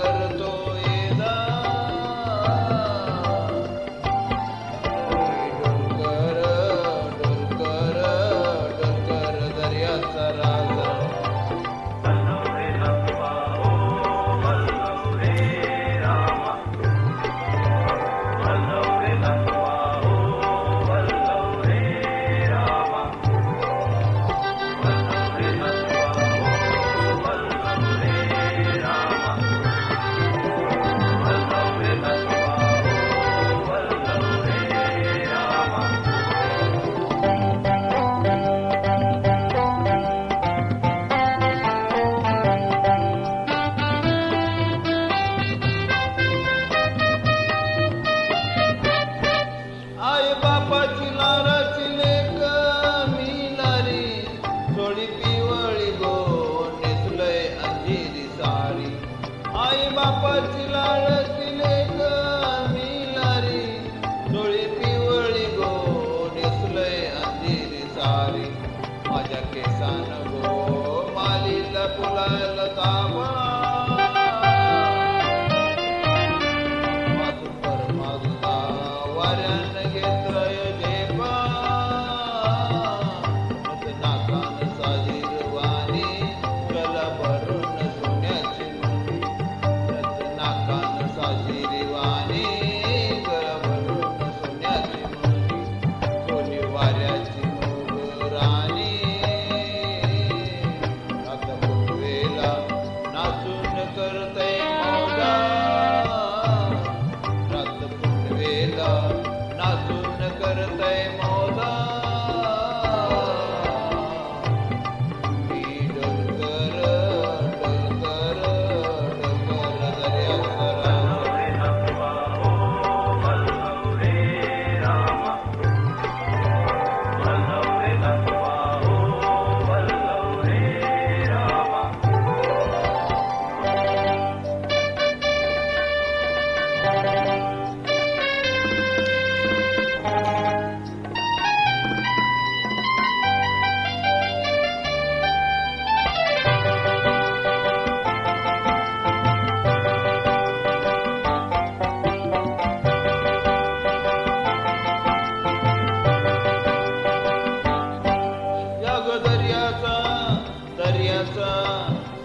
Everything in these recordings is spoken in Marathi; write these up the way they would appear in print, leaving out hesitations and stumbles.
करतो येदा डोलकर डोलकर डोलकर दर्याचा राजा आई बापाची लाडाची लेक मिलारी थोडी पिवळी गो नेसलय अंजिरी साडी आई बापाची लाडाची लेक मिलारी थोडी पिवळी गो नेसलय अंजिरी साडी माझ्या केसान गो मालीला फुलायला ताबा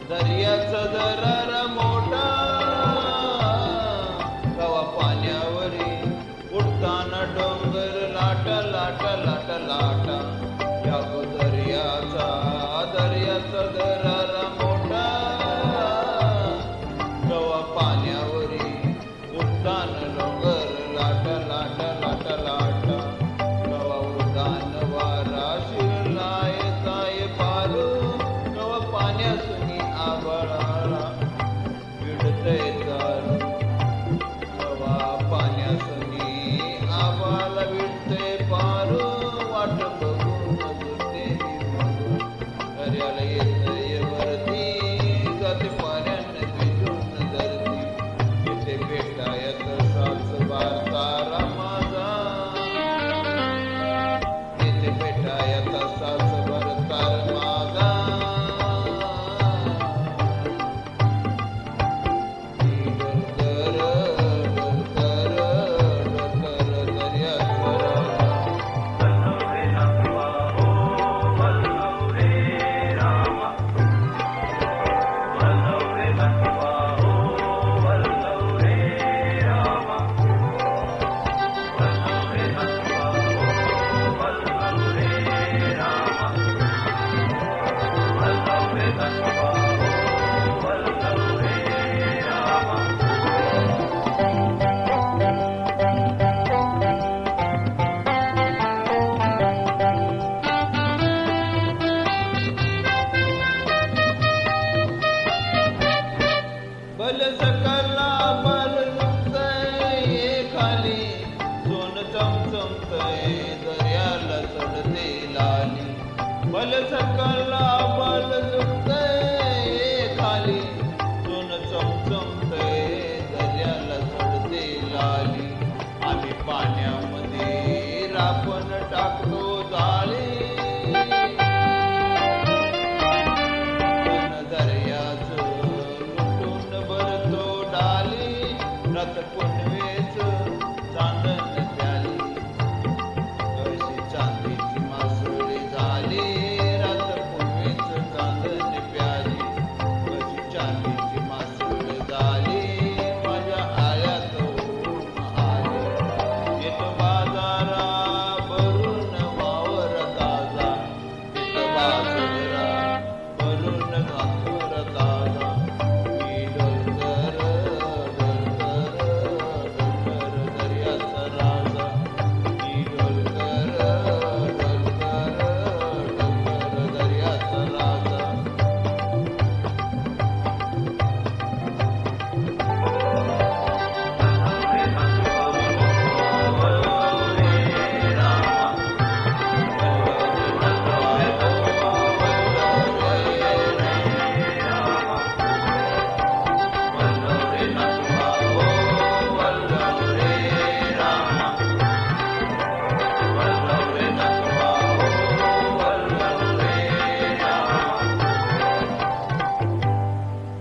दर्याचा दरार मोठा कवा पाण्यावरी उडताना डोंगर लाटा लाटा लाटा लाटा या गो दर्याचा दरार मोठा कवा पाण्यावरी उडताना डोंगर लाटा लाटा लाटा लाटा कवा उडान वारा शिरलाय काय पारू कवा पाण्यासुनी आभाळाला विडतय दारू कवा पाण्यासुनी आभाळाला विडतय पारू वाट बघून जुळते मी दर्याला येतय वरती जाते पाण्याने भिजून धरती जिथे भेटायत साच बारतारा माझा जिथे भेटायत साच बारतार माझा बल सकला